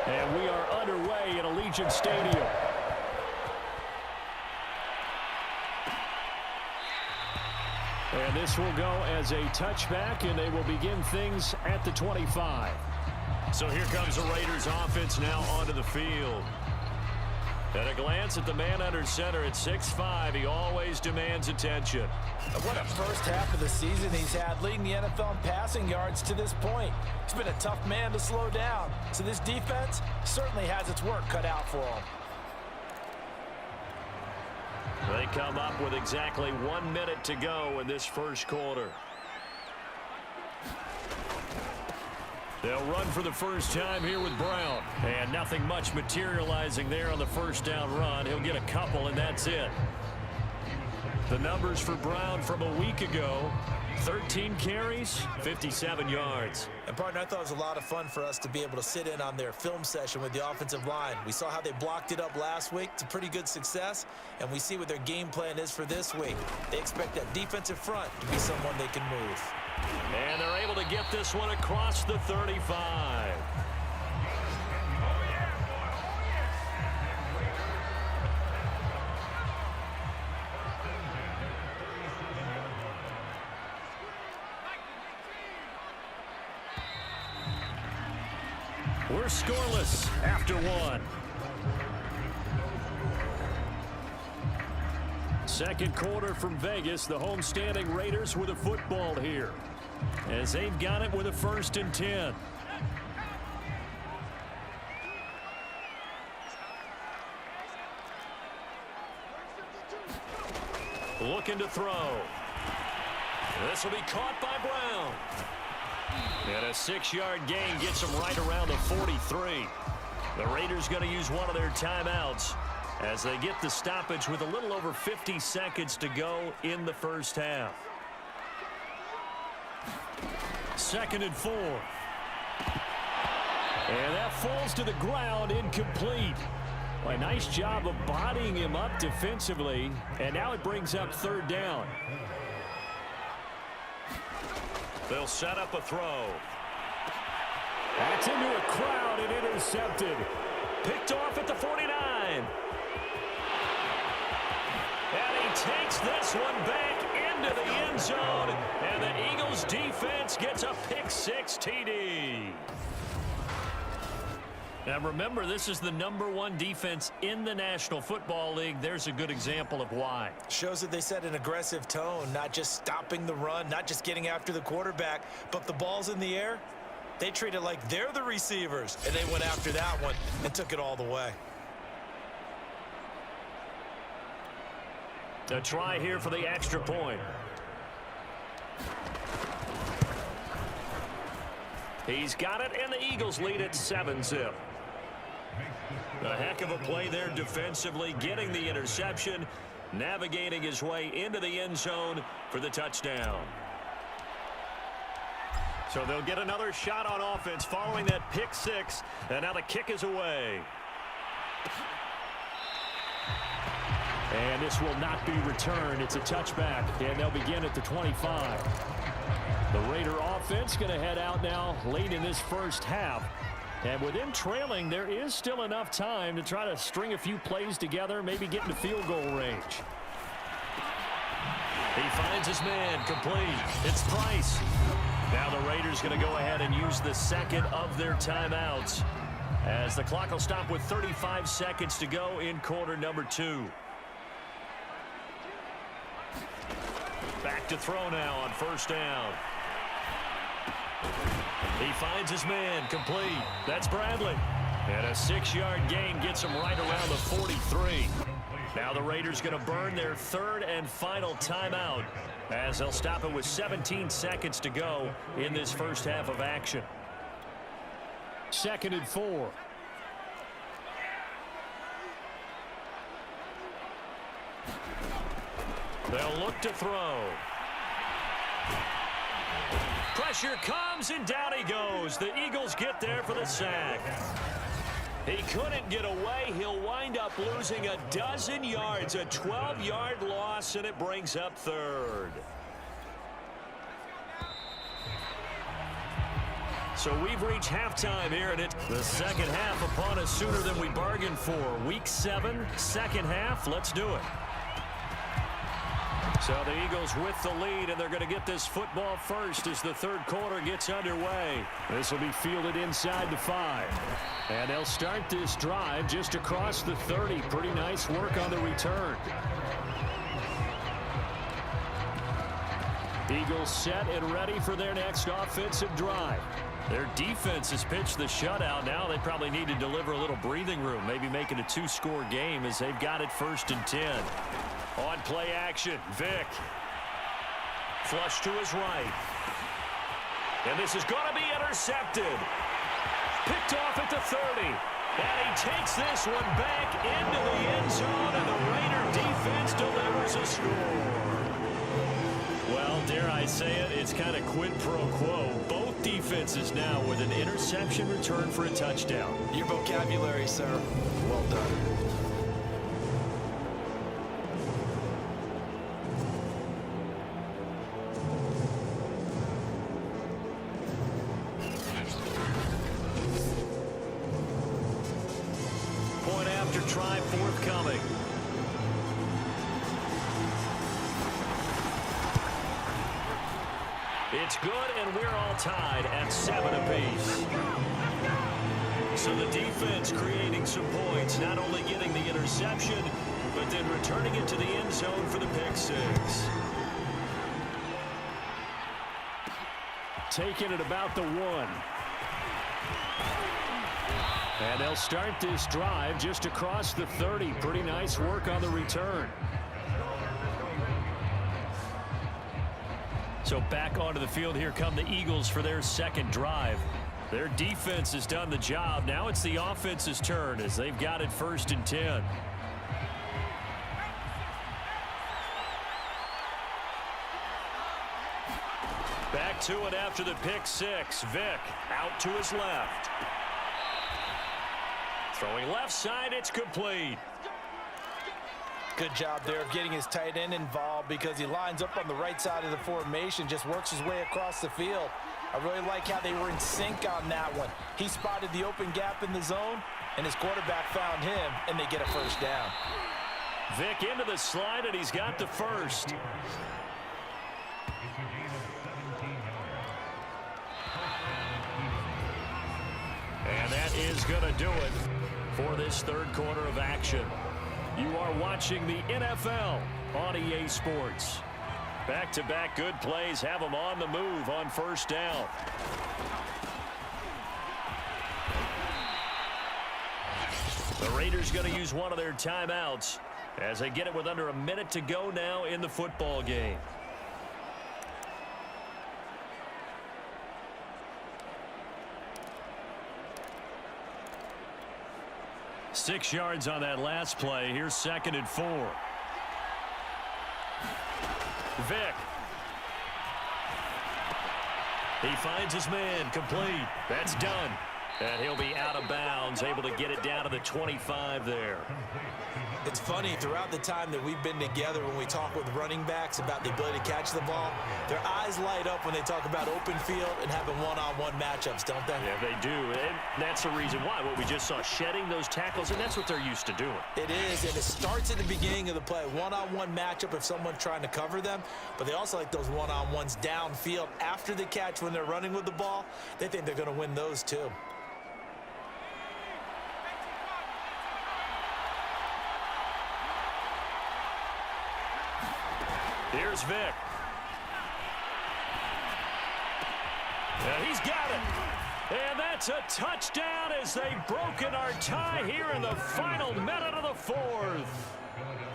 And we are underway at Allegiant Stadium. And this will go as a touchback, and they will begin things at the 25. So here comes the Raiders offense now onto the field. At a glance at the man under center at 6'5", he always demands attention. What a first half of the season he's had, leading the NFL in passing yards to this point. He's been a tough man to slow down, so this defense certainly has its work cut out for him. They come up with exactly 1 minute to go in this first quarter. They'll run for the first time here with Brown. And nothing much materializing there on the first down run. He'll get a couple, and that's it. The numbers for Brown from a week ago: 13 carries, 57 yards. And, partner, I thought it was a lot of fun for us to be able to sit in on their film session with the offensive line. We saw how they blocked it up last week to pretty good success, and we see what their game plan is for this week. They expect that defensive front to be someone they can move. And they're able to get this one across the 35. We're scoreless after one. Second quarter from Vegas. The homestanding Raiders with a football here, as they've got it with a 1st and 10. Looking to throw. This will be caught by Brown. And a 6-yard gain gets them right around the 43. The Raiders going to use one of their timeouts as they get the stoppage with a little over 50 seconds to go in the first half. 2nd and 4. And that falls to the ground, incomplete. Well, a nice job of bodying him up defensively, and now it brings up 3rd down. They'll set up a throw. That's into a crowd and intercepted. Picked off at the 49. And he takes this one back into the end zone. And the Eagles defense gets a pick-6 TD. Now remember, this is the #1 defense in the National Football League. There's a good example of why. Shows that they set an aggressive tone, not just stopping the run, not just getting after the quarterback, but the ball's in the air. They treat it like they're the receivers, and they went after that one and took it all the way. A try here for the extra point. He's got it, and the Eagles lead at 7-zip. A heck of a play there defensively, getting the interception, navigating his way into the end zone for the touchdown. So they'll get another shot on offense following that pick-6, and now the kick is away. And this will not be returned. It's a touchback, and they'll begin at the 25. The Raider offense going to head out now late in this first half. And with them trailing, there is still enough time to try to string a few plays together, maybe get into field goal range. He finds his man, complete. It's Price. Now the Raiders going to go ahead and use the second of their timeouts, as the clock will stop with 35 seconds to go in quarter number 2. Back to throw now on 1st down. He finds his man, complete. That's Bradley. And a 6-yard gain gets him right around the 43. Now the Raiders going to burn their 3rd and final timeout, as they'll stop it with 17 seconds to go in this first half of action. 2nd and 4. They'll look to throw. Pressure comes, and down he goes. The Eagles get there for the sack. He couldn't get away. He'll wind up losing a dozen yards, a 12-yard loss, and it brings up 3rd. So we've reached halftime here, and it's the second half upon us sooner than we bargained for. Week 7, second half. Let's do it. So the Eagles with the lead, and they're going to get this football first as the third quarter gets underway. This will be fielded inside the 5. And they'll start this drive just across the 30. Pretty nice work on the return. Eagles set and ready for their next offensive drive. Their defense has pitched the shutout. Now they probably need to deliver a little breathing room, maybe make it a 2-score game as they've got it 1st and 10. On play action, Vick. Flush to his right. And this is going to be intercepted. Picked off at the 30. And he takes this one back into the end zone, and the Raider defense delivers a score. Well, dare I say it, it's kind of quid pro quo. Both defenses now with an interception return for a touchdown. Your vocabulary, sir. Well done. Point after try forthcoming. It's good, and we're all tied at 7 apiece. So the defense creating some points, not only getting the interception, but then returning it to the end zone for the pick 6. Taking it about the 1. And they'll start this drive just across the 30. Pretty nice work on the return. So back onto the field, here come the Eagles for their second drive. Their defense has done the job. Now it's the offense's turn as they've got it 1st and 10. Back to it after the pick 6. Vick out to his left. Throwing left side, it's complete. Good job there of getting his tight end involved because he lines up on the right side of the formation, just works his way across the field. I really like how they were in sync on that one. He spotted the open gap in the zone, and his quarterback found him, and they get a 1st down. Vick into the slide, and he's got the 1st. And that is going to do it for this third quarter of action. You are watching the NFL on EA Sports. Back-to-back good plays have them on the move on 1st down. The Raiders going to use one of their timeouts as they get it with under a minute to go now in the football game. Six yards on that last play. Here's 2nd and 4. Vick. He finds his man. Complete. That's done. And he'll be out of bounds, able to get it down to the 25 there. It's funny, throughout the time that we've been together, when we talk with running backs about the ability to catch the ball, their eyes light up when they talk about open field and having one-on-one matchups, don't they? Yeah, they do. And that's the reason why. What we just saw, shedding those tackles, and that's what they're used to doing. It is, and it starts at the beginning of the play. One-on-one matchup if someone's trying to cover them, but they also like those one-on-ones downfield after the catch when they're running with the ball. They think they're going to win those too. Here's Vick. And he's got it. And that's a touchdown as they've broken our tie here in the final minute of the 4th.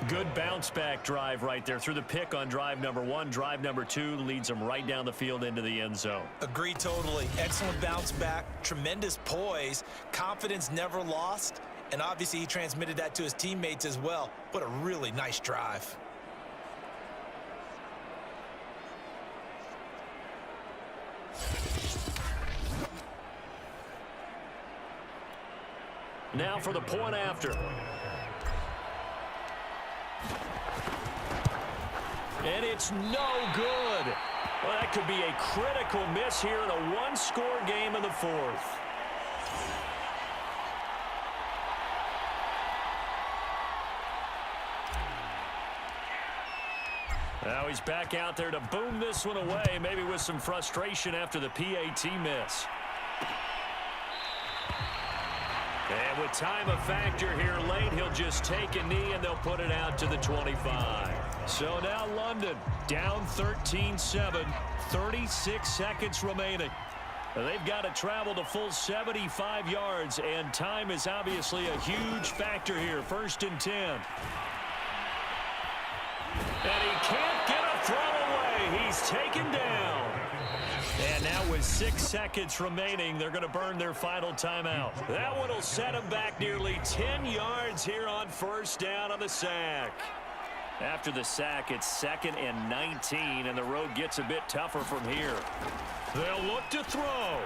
Good bounce-back drive right there through the pick on drive number 1. Drive number 2 leads them right down the field into the end zone. Agree totally. Excellent bounce back, tremendous poise, confidence never lost, and obviously he transmitted that to his teammates as well. What a really nice drive. Now for the point after. And it's no good. Well, that could be a critical miss here in a one-score game in the fourth. Now he's back out there to boom this one away, maybe with some frustration after the PAT miss. And with time a factor here late, he'll just take a knee and they'll put it out to the 25. So now London down 13-7, 36 seconds remaining. They've got to travel to full 75 yards, and time is obviously a huge factor here. 1st and 10. And he can't get a throw away. He's taken down. And now with 6 seconds remaining, they're going to burn their final timeout. That one will set him back nearly 10 yards here on 1st down on the sack. After the sack, it's 2nd and 19, and the road gets a bit tougher from here. They'll look to throw.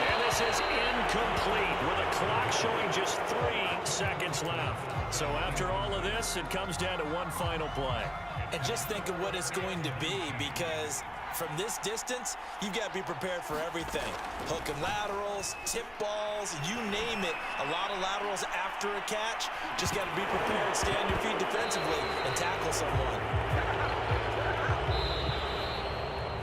And this is incomplete with a clock showing just 3 seconds left. So after all of this, it comes down to one final play. And just think of what it's going to be, because from this distance, you've got to be prepared for everything. Hook and laterals, tip balls, you name it. A lot of laterals after a catch. Just got to be prepared, stay on your feet defensively, and tackle someone.